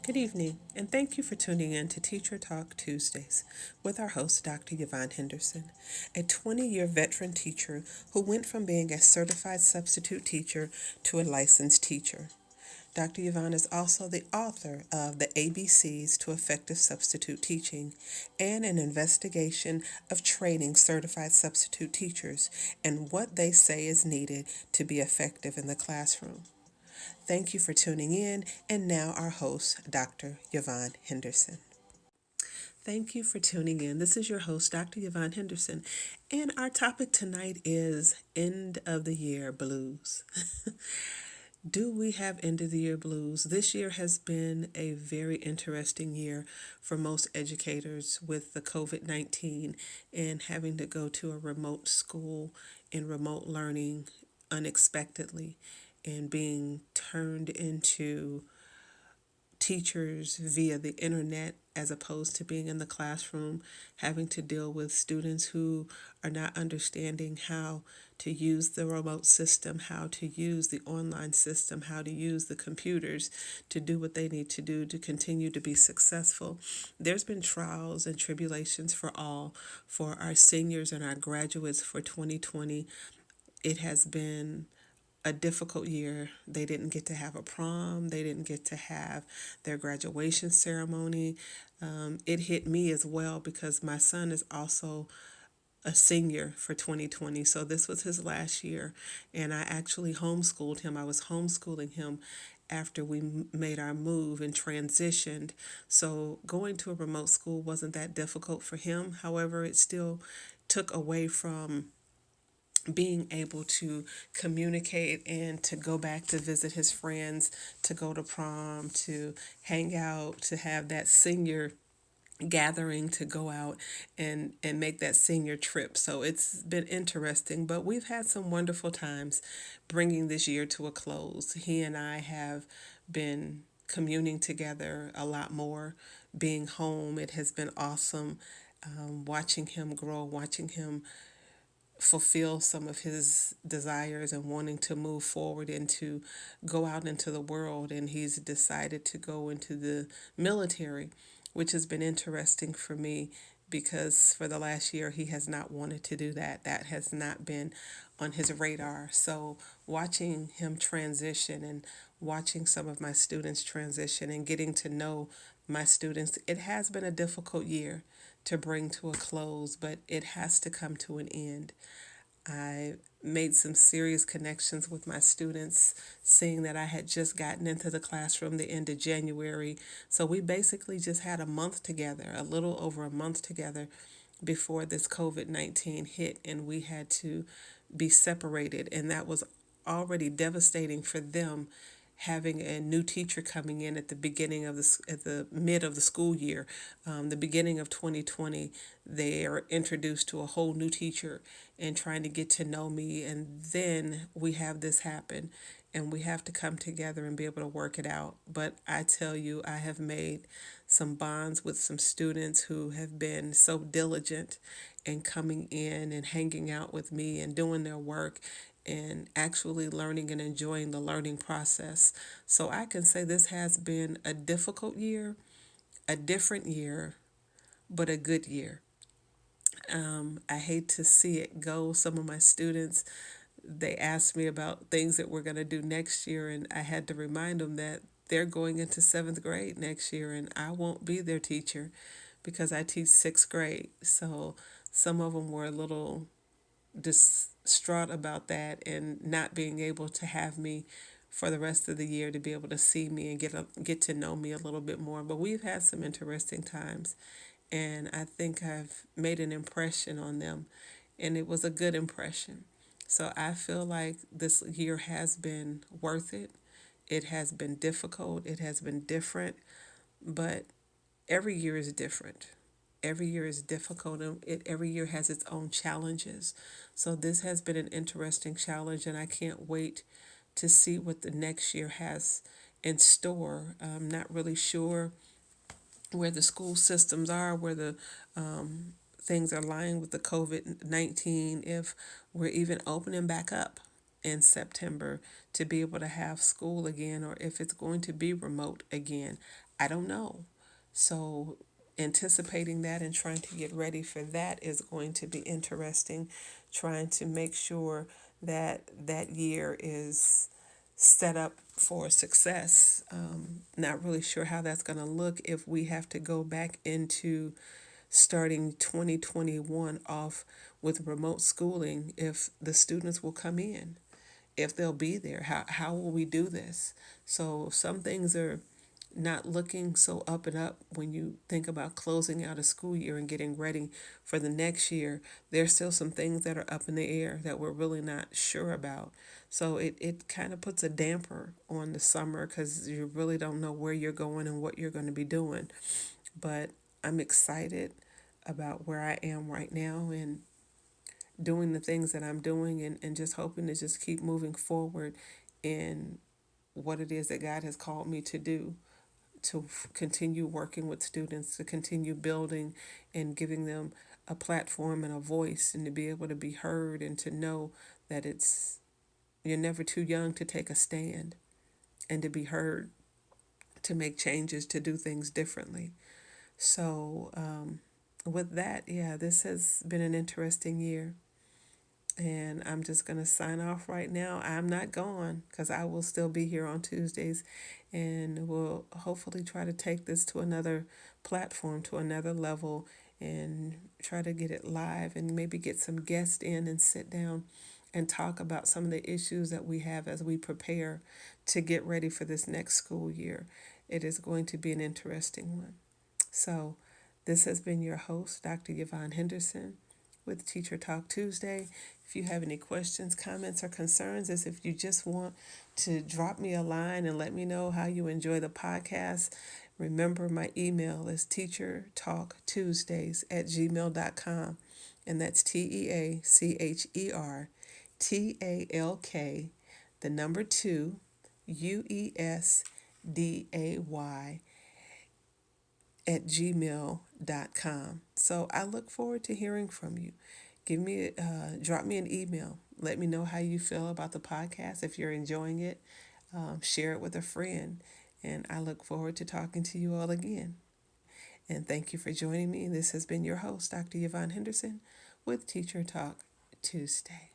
Good evening, and thank you for tuning in to Teacher Talk Tuesdays with our host, Dr. Yvonne Henderson, a 20-year veteran teacher who went from being a certified substitute teacher to a licensed teacher. Dr. Yvonne is also the author of The ABCs to Effective Substitute Teaching and an investigation of training certified substitute teachers and what they say is needed to be effective in the classroom. Thank you for tuning in, and now our host, Dr. Yvonne Henderson. Thank you for tuning in. This is your host, Dr. Yvonne Henderson, and our topic tonight is end of the year blues. Do we have end of the year blues? This year has been a very interesting year for most educators with the COVID 19 and having to go to a remote school and remote learning unexpectedly and being turned into teachers via the internet as opposed to being in the classroom, having to deal with students who are not understanding how to use the remote system, how to use the online system, how to use the computers to do what they need to do to continue to be successful. There's been trials and tribulations for all, for our seniors and our graduates for 2020. It has been a difficult year. They didn't get to have a prom, they didn't get to have their graduation ceremony. It hit me as well because my son is also a senior for 2020. So this was his last year, and I actually homeschooled him. I was homeschooling him after we made our move and transitioned. So going to a remote school wasn't that difficult for him. However, it still took away from being able to communicate and to go back to visit his friends, to go to prom, to hang out, to have that senior gathering, to go out and make that senior trip. So it's been interesting, but we've had some wonderful times bringing this year to a close. He and I have been communing together a lot more, being home. It has been awesome, watching him grow, watching him fulfill some of his desires and wanting to move forward and to go out into the world. And he's decided to go into the military, which has been interesting for me because for the last year he has not wanted to do that. That has not been on his radar. So watching him transition and watching some of my students transition and getting to know my students, it has been a difficult year to bring to a close, but it has to come to an end. I made some serious connections with my students, seeing that I had just gotten into the classroom the end of January. So we basically just had a month together, a little over a month together before this COVID 19 hit, and we had to be separated. And that was already devastating for them, having a new teacher coming in at the beginning of at the mid of the school year, the beginning of 2020. They are introduced to a whole new teacher and trying to get to know me, and then we have this happen, and we have to come together and be able to work it out. But I tell you, I have made some bonds with some students who have been so diligent in coming in and hanging out with me and doing their work and actually learning and enjoying the learning process. So I can say this has been a difficult year, a different year, but a good year. I hate to see it go. Some of my students, they asked me about things that we're going to do next year, and I had to remind them that they're going into seventh grade next year, and I won't be their teacher because I teach sixth grade. So some of them were a little distraught about that and not being able to have me for the rest of the year to be able to see me and get to know me a little bit more. But we've had some interesting times, and I think I've made an impression on them, and it was a good impression. So I feel like this year has been worth it. It has been difficult. It has been different, but every year is different. Every year is difficult, and every year has its own challenges. So this has been an interesting challenge, and I can't wait to see what the next year has in store. I'm not really sure where the school systems are, where the things are lying with the COVID 19, if we're even opening back up in September to be able to have school again, or if it's going to be remote again. I don't know. So, anticipating that and trying to get ready for that is going to be interesting. Trying to make sure that that year is set up for success. Not really sure how that's going to look if we have to go back into starting 2021 off with remote schooling, if the students will come in, if they'll be there. How will we do this? So, some things are not looking so up and up when you think about closing out a school year and getting ready for the next year. There's still some things that are up in the air that we're really not sure about. So it kind of puts a damper on the summer because you really don't know where you're going and what you're going to be doing. But I'm excited about where I am right now and doing the things that I'm doing, and just hoping to just keep moving forward in what it is that God has called me to do, to continue working with students, to continue building and giving them a platform and a voice, and to be able to be heard and to know that you're never too young to take a stand and to be heard, to make changes, to do things differently. So, with that, yeah, this has been an interesting year. And I'm just going to sign off right now. I'm not gone because I will still be here on Tuesdays, and we'll hopefully try to take this to another platform, to another level, and try to get it live and maybe get some guests in and sit down and talk about some of the issues that we have as we prepare to get ready for this next school year. It is going to be an interesting one. So, this has been your host, Dr. Yvonne Henderson, with Teacher Talk Tuesday. If you have any questions, comments, or concerns, as if you just want to drop me a line and let me know how you enjoy the podcast, remember my email is teachertalktuesdays@gmail.com. And that's TEACHERTALK, the number 2, UESDAY at gmail.com. So I look forward to hearing from you. Drop me an email. Let me know how you feel about the podcast. If you're enjoying it, share it with a friend. And I look forward to talking to you all again. And thank you for joining me. This has been your host, Dr. Yvonne Henderson, with Teacher Talk Tuesday.